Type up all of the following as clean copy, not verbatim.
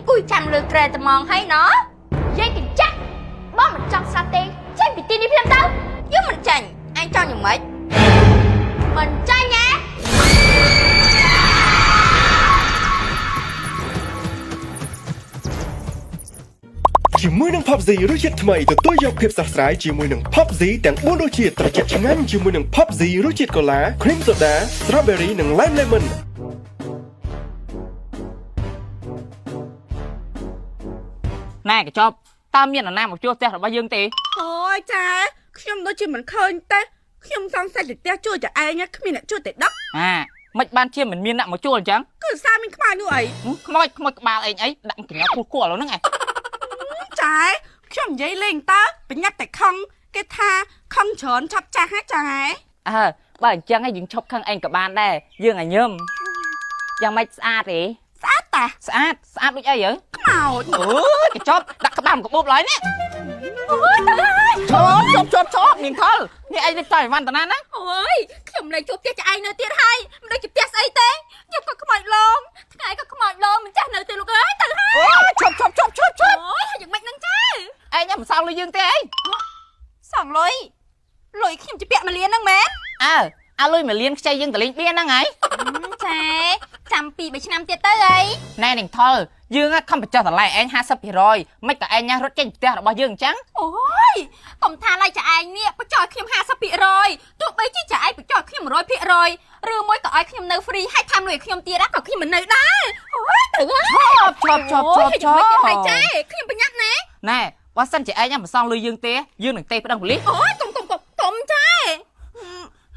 cùi chằm lừa kề tầm mòn hay nó dây kịch chắc bó mình trong sa tê chơi bị tin đi phim đâu chứ mình chành anh cho nhiều mấy mình chơi nha ជាមួយនឹង PUBG រសជាតិថ្មីទទួលយកភាពស្រស់ស្រាយជាមួយនឹង PUBG ទាំង4រសជាតិត្រជាក់ឆ្ងាញ់ជាមួយនឹង PUBG រសជាតិកូឡា Cream Soda Strawberry និង Lime Lemon ណែកញ្ចប់តើមាននរណាមកជួសផ្ទះរបស់យើងទេ អូយចាខ្ញុំដូចជាមិនឃើញទេខ្ញុំសង្ស័យតែផ្ទះជួលតែឯងគ្មានអ្នកជួលតែដឹក មិនបានជាមិនមានអ្នកមកជួលអញ្ចឹង គឺសារមានខ្មៅនោះអី ខ្មោចក្បាលអីដាក់កញ្ញាគូគួរឥឡូវហ្នឹង ចាខ្ញុំនិយាយលេងតើប្រញាប់តែខឹងគេថាខឹងច្រើនឆាប់ចាស់ហ៎ចា បើអញ្ចឹងយើងឈប់ខឹងឯងក៏បានដែរយើងឲ្យញឹមយ៉ាងម៉េចស្អាតទេ ស្អាតតា ស្អាតដូចអីយើ ខ្មៅ អូយកញ្ចប់ដាក់ក្តាមកបោបឡើយនេះ ôi trời ơi ឈប់នាងថលនេះឯងទៅវ៉ាន់តាណាណា ôiខ្ញុំលេងជួបផ្ទះចាឯងនៅទៀតហើយមិនដឹងជាផ្ទះស្អីទេខ្ញុំក៏ខ្មោចលងថ្ងៃក៏ខ្មោចលងមិនចាស់នៅទេលោកអើយទៅហើយ អូឈប់ អូយយ៉ាងម៉េចនឹងចា ឯងមិនសល់លុយយើងទេអី សងលុយខ្ញុំជិះពាក់1លានហ្នឹងមែន អាលុយ1លានខ្ចីយើងតលេងបៀហ្នឹងហើយ ចាចាំ2-3ឆ្នាំទៀតទៅអី ណែនាងថលយើងខំបញ្ចុះតម្លៃឯង 50% មិនក៏ឯងញ៉ាស់រត់ចេញផ្ទះរបស់យើងអញ្ចឹង អូយកុំថាឡៃចាឯងនេះបញ្ចុះខ្ញុំ 50% ទោះបីជាចាឯងបញ្ចុះខ្ញុំ 100% ឬមួយក៏ឲ្យខ្ញុំនៅ free ហើយថែមលុយឲ្យខ្ញុំទៀតក៏ខ្ញុំមិននៅដែរអូយទៅហើយ ឈប់ មិនទៀតហើយចាខ្ញុំប្រញាប់ណា ណែបើសិនជាឯងមិនសងលុយយើងទេយើងនឹងទេប្តឹងប៉ូលីស អូយកុំចា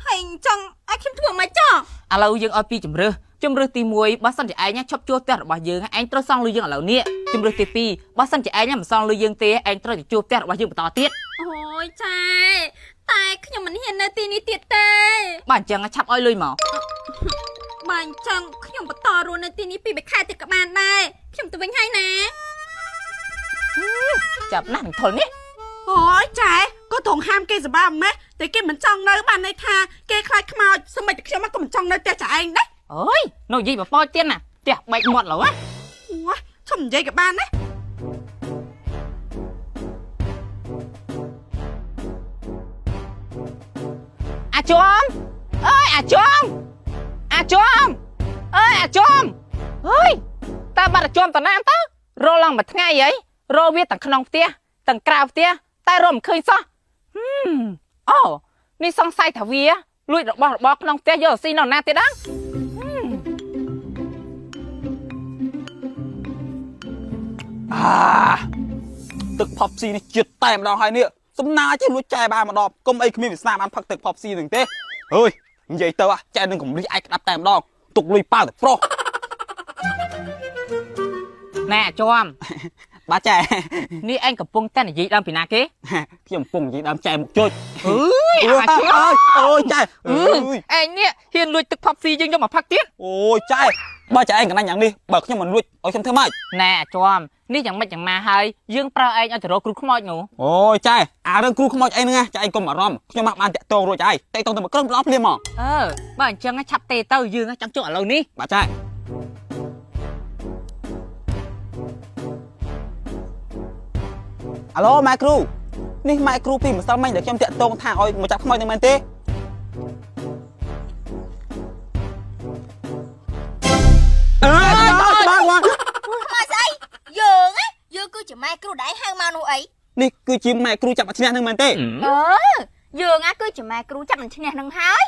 ហើយអញ្ចឹងឲ្យខ្ញុំធ្វើមិនចោះ ឥឡូវយើងឲ្យពីជំរឿសទី1បើសិនជាឯងឈប់ជួលផ្ទះរបស់យើងឯងត្រូវសងលុយយើងឥឡូវនេះជំរឿសទី2បើសិនជាឯងមិនសងលុយយើងទេឯងត្រូវទៅជួលផ្ទះរបស់យើងបន្តទៀត អូយចាតែខ្ញុំមិនហ៊ាននៅទីនេះទៀតទេ បើអញ្ចឹងឆាប់ឲ្យលុយមក បើអញ្ចឹងខ្ញុំបន្តរស់នៅទីនេះ2 ខែទៀតក៏បានដែរខ្ញុំទៅវិញហើយណា ចាប់ណាស់នឹងថលនេះ អូយចាក៏ត្រង់ហាមគេសម្បាម៉េះតែគេមិនចង់នៅបានន័យថាគេខ្លាចខ្មោចសម្បីតែខ្ញុំក៏មិនចង់នៅផ្ទះចាឯងដែរ អើយនៅនិយាយបបោចទៀតណាផ្ទះបែកមាត់ឡូវ អូយឈប់និយាយក៏បានណា អាចមអើយអាចមអើយតើបាត់អាចមតាណាទៅរលឡើងមួយថ្ងៃអីរវាទាំងក្នុងផ្ទះទាំងក្រៅផ្ទះតែរមឃើញសោះអូនេះសង្ស័យថាវាលួចរបស់ក្នុងផ្ទះយកស៊ីនៅណាទៀតហ្នឹង ទឹកផប់ស៊ីនេះជាតិតែម្ដងហើយនេះសំណាជាលួចចែបានម្ដងកុំអីគ្មានវាស្នាបានផឹកទឹកផប់ស៊ីនឹងទេអើយនិយាយទៅចែនឹងកំរិះឯកក្តាប់តែម្ដងទុកលុយប៉ាទៅប្រុស ណែអាចម បាទចែ នេះឯងកំពុងតែនិយាយដើមពីណាគេ ខ្ញុំកំពុងនិយាយដើមចែមកជួយ អើយអាចម អូយចែ ឯងនេះហ៊ានលួចទឹកផប់ស៊ីយើងយកមកផឹកទៀត អូយចែបើចែឯងកណ្ដាញ់យ៉ាងនេះបើខ្ញុំមិនលួចឲ្យខ្ញុំធ្វើម៉េច ណែអាចមនេះយ៉ាងម៉េចយ៉ាងម៉ាហើយយើងប្រើឯងឲ្យទៅរកគ្រូខ្មោចនោះ អូយចែអារឿងគ្រូខ្មោចអីហ្នឹងចែឯងកុំអារម្មណ៍ខ្ញុំបានតាក់ទងរួចហើយតាក់ទងទៅមកក្រុមម្ដងភ្លាមមក បើអញ្ចឹងឆាប់ទេទៅយើងចង់ជួឥឡូវនេះ បាទចែអាឡូម៉ែគ្រូនេះម៉ែគ្រូពីម្សិលមិញដែលខ្ញុំតាក់ទងថាឲ្យមកចាប់ខ្មោចនឹងមែនទេ មកស្អីយើងគឺជាម៉ែគ្រូដែលហៅមកនោះអី នេះគឺជាម៉ែគ្រូចាប់អាឈ្នះនឹងមែនទេ យើងគឺជាម៉ែគ្រូចាប់នឹងឈ្នះនឹងហើយ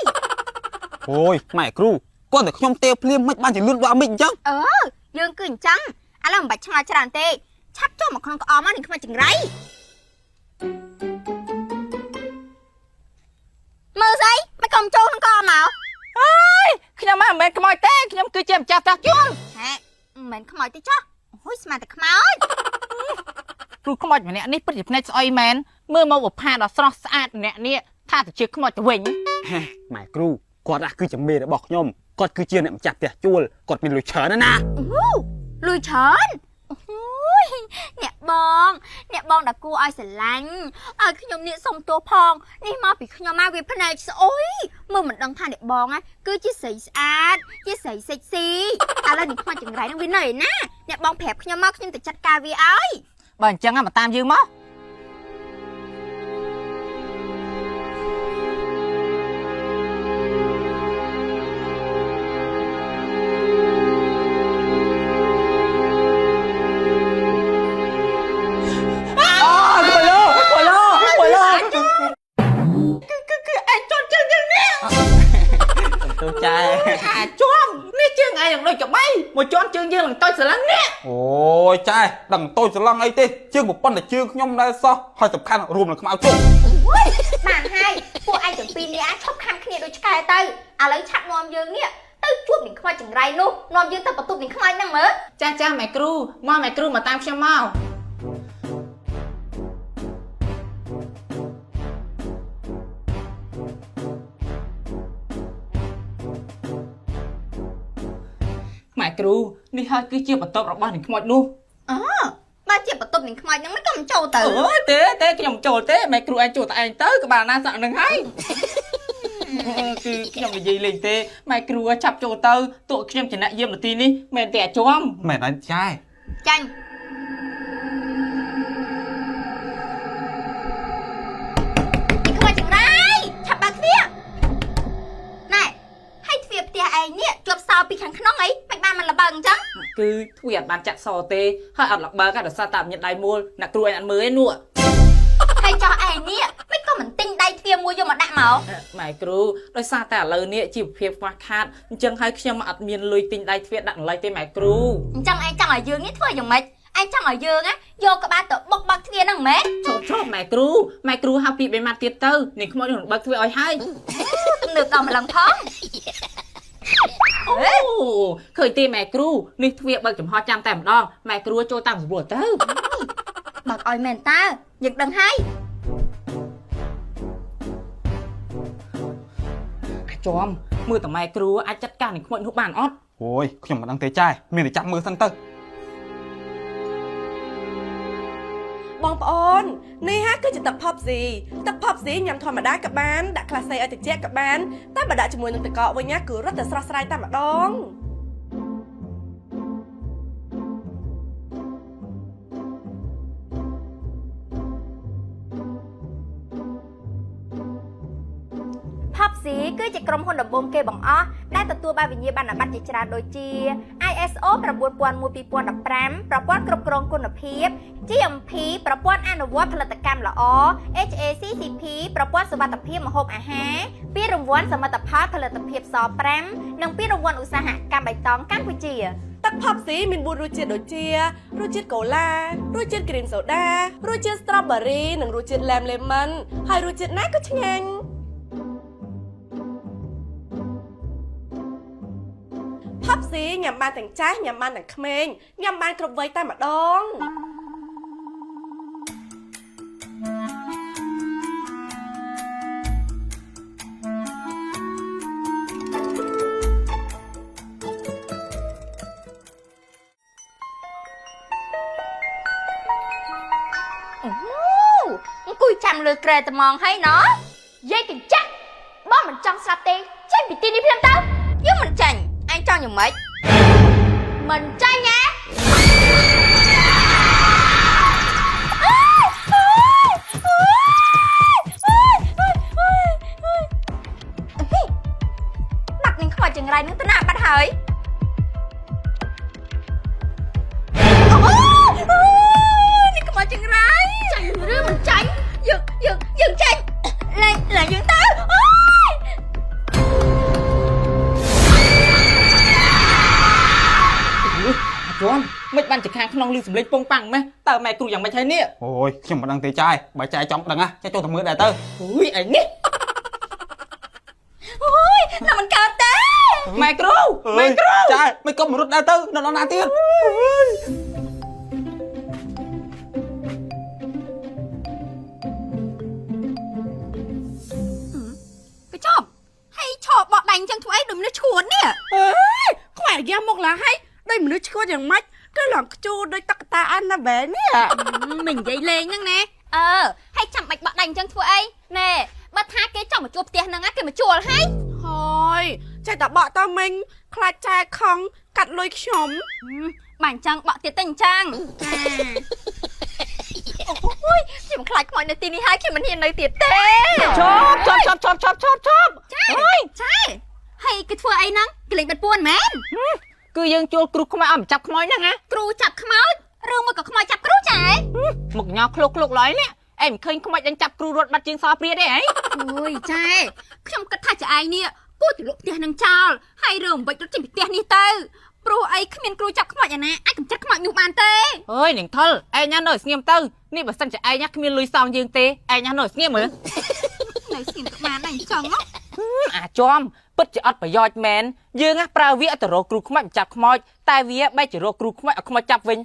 អូយម៉ែគ្រូគាត់តែខ្ញុំទេភ្លាមមិនបានជាលឿនដល់មិនអញ្ចឹង យើងគឺអញ្ចឹងឥឡូវមិនបាច់ឆ្ងល់ច្រើនទេឆាប់ចូលមកក្នុងក្អមមកនឹងខ្មោចចង្រៃមើលស្អីមិនកុំចូលក្នុងក្អមមក ខ្ញុំមិនមែនខ្មោចទេខ្ញុំគឺជាម្ចាស់ផ្ទះជួល មិនមែនខ្មោចទេចុះអូយស្មានតែខ្មោច គ្រូខ្មោចម្នាក់នេះពិតជាភ្នែកស្អុយមែនមើលមកបុផាដ៏ស្រស់ស្អាតម្នាក់នេះថាទៅជាខ្មោចទៅវិញ ម៉ែគ្រូគាត់គឺជាមេរបស់ខ្ញុំគាត់គឺជាអ្នកម្ចាស់ផ្ទះជួលគាត់មានលុយច្រើនណាស់ លុយច្រើនអូយអ្នកប អ្នកបងដាក់គួរឲ្យស្រឡាញ់ឲ្យខ្ញុំនេះសុំតួផងនេះមកពីខ្ញុំមកវាភ្នែកស្អុយមើលមិនដឹងថាអ្នកបងគឺជាស្រីស្អាតជាស្រីសេកស៊ីឥឡូវនេះខ្វាច់ចង្រៃនឹងវានៅឯណាអ្នកបងប្រាប់ខ្ញុំមកខ្ញុំទៅចាត់ការវាឲ្យ បើអញ្ចឹងមកតាមយើងមក tôi trai ជាប់នេះជើងឯងយ៉ាងដូចច្បីមួយជាន់ជើងយើងឡើងតូចស្រឡឹងនេះ ôi trai đằng tôi sẽ lăng ấy tê chưa một con là chưa nhom đây sao hơi tập khăn rùm là không áo chung បានហើយពួកឯងទាំងពីរនេះឈប់ខាំគ្នាដូចឆ្កែទៅឥឡូវឆាប់នាំយើងនេះទៅជួបនឹងខ្វាច់ចង្រៃនោះនាំយើងទៅបន្ទប់នឹងខ្វាច់ហ្នឹងមើល ចាស់ចាស់ម៉ែគ្រូមកតាមខ្ញុំមក ម៉ែគ្រូនេះហើយគឺជាបន្ទប់របស់នឹងខ្មោចនោះ អូបើជាបន្ទប់នឹងខ្វាច់ហ្នឹងមិនក៏មិនចូលទៅ អូយទេខ្ញុំចូលទេម៉ែគ្រូឯងចូលតែឯងទៅក្បាលណាសក់នឹងហើយ គឺខ្ញុំនិយាយលេងទេម៉ែគ្រូចាប់ចូលទៅតួខ្ញុំចំណាក់យាមនាទីនេះមែនទេអាជាំ mẹ nói trai ចាញ់នេះខ្វាច់ចង្រៃឆាប់បើកទ្វារណែហើយទ្វារផ្ទះឯងនេះជាប់សោពីខាងក្នុងអីមិនបានមិនលបើកអញ្ចឹង គឺទ្វារអត់បានចាក់សទេហើយអត់លបើកដោយសារតែមានដៃមូលអ្នកគ្រូឯងអត់មើលឯនោះ ហើយចោះឯងនេះមិនក៏មិនទិញដៃទ្វារមួយយកមកដាក់មក ម៉ែគ្រូដោយសារតែឥឡូវនេះជីវភាពខ្វះខាតអញ្ចឹងហើយខ្ញុំអត់មានលុយទិញដៃទ្វារដាក់ម្ល៉េះទេម៉ែគ្រូ អញ្ចឹងឯងចង់ឲ្យយើងនេះធ្វើយ៉ាងម៉េចឯងចង់ឲ្យយើងយកក្បាលទៅបុកបើកទ្វារហ្នឹងមែន ឈប់ម៉ែគ្រូហៅពី3ម៉ាត់ទៀតទៅនេះខ្មោចនឹងបើកទ្វារឲ្យហើយ ទំនើបដល់ម្លឹងផង អូឃើញទេម៉ែគ្រូនេះទ្វារបើកចំហចាំតែម្ដងម៉ែគ្រូចូលតាមស្រួលទៅ បើកឲ្យមែនតើយើងដឹងហើយ ជាំមើលតម៉ែគ្រូអាចចាត់ការនឹងខ្មោចនោះបានអត់ ôiខ្ញុំមិនដឹងទេចាយមានតែចាប់មើលសិនទៅ បងប្អូននេះហាគឺជាទឹកផប់ស៊ីញ៉ាំធម្មតាក៏បានដាក់ក្លាសេឲ្យតិចក៏បានតែបើដាក់ជាមួយនឹងទឹកកកវិញគឺរត់តែស្រស់ស្រាយតែម្ដង ផប់ស៊ីគឺជាក្រុមហ៊ុនដំបូងគេបង្អស់ដែលទទួលបានវិញ្ញាបនបត្រជាច្រើនដូចជា ISO 9001:2015 ប្រព័ន្ធគ្រប់គ្រងគុណភាព GMP ប្រព័ន្ធអនុវត្តផលិតកម្មល្អ HACCP ប្រព័ន្ធសុវត្ថិភាពម្ហូបអាហារពានរង្វាន់សមិទ្ធផលផលិតភាពស5និងពានរង្វាន់ឧស្សាហកម្មបៃតងកម្ពុជា ទឹកផប់ស៊ីមាន4រសជាតិដូចជារសជាតិកូឡារសជាតិគ្រីមសូដារសជាតិ strawberry និងរសជាតិ lemon ហើយរសជាតិណាក៏ឆ្ងាញ់ ផប់ស៊ីញ៉ាំបានទាំងចាស់ញ៉ាំបានទាំងក្មេងញ៉ាំបានគ្រប់វ័យតែម្ដង អង្គុយចាំលើក្រែត្មងហើយណោះយាយកញ្ចាក់បងមិនចង់ស្លាប់ទេចេញពីទីនេះភ្លាមទៅយើងមិនចាញ់ឯងចង់យ៉ាងម៉េចមិនចាញ់ណាបាត់នឹងខ្វាច់ចង្រៃនឹងទៅណាបាត់ហើយនេះខ្វាច់ចង្រៃចាញ់ឬមិនចាញ់យើងចាញ់ឡើងយើងទៅអូយ ជាំមិនបានចខាងក្នុងលឺសំឡេងពងប៉ាំងម៉េះតើម៉ែគ្រូយ៉ាងម៉េចហើយនេះ ôi ខ្ញុំមិនដឹងទេចាយបើចាយចង់ដឹងចាយចូលទៅមើលដែរទៅ អូយឯនេះ អូយណាមិនកើតទេ ម៉ែគ្រូ ចាយមិនក៏មរុតដែរទៅនៅដល់ណាទៀត កញ្ចប់ហើយឈប់បកដាញ់ចឹងធ្វើអីដូចមនុស្សឈួននេះ ខ្វែយ៉ាមកឡាហើយ đâyមនុស្សឈ្ងន់យ៉ាងម៉េចគឺឡងខ្ជួដោយតកតាអានណាបែនេះ mình dậy lên nhá nè hay chăm bạch bọ đành chân thua ấy nè bắt tha cái trong một chụp tiền nâng á cái mà chùa hay ហើយចេះតែបកតមិញខ្លាចចែខំកាត់លុយខ្ញុំ bản chân bọ tiền tình trang ôi chỉ một khai mọi nơi tin đi hai khi mình hiện nơi tiền tê ជប់ trái hay cái thua ấy nắng cái lệnh bật buồn mến គឺយើងជួលគ្រូខ្មែរឲ្យមកចាប់ខ្មោចហ្នឹងណា cru chập khmói rương mà có khmói chập cru trái មកញ៉ោឃ្លោកឡើយនេះអេមិនឃើញខ្មោចđangចាប់គ្រូរត់បាត់ជាងសព្រាទេហី ôi trái không cất thay cho ai nè cô từ lúc tiền nâng trào hay rương bệnh rút trên bị tiền đi tơ cru ấy không miền cru chập khmói nè ai cũng chắc khmói nhục bàn tê អើយនឹងថុលឯញ៉ានៅស្ងៀមទៅនេះបើសិនជាឯញ៉ាគ្មានលុយសងយើងទេឯញ៉ានៅស្ងៀមមើល này xin các bạn này chồng á អាចមពិតជាអត់ប្រយោជន៍មែនយើងណាប្រើវាទៅរកគ្រូខ្មោចចាប់ខ្មោចតែវាបែរជារកគ្រូខ្មោចឲ្យខ្មោចចាប់វិញ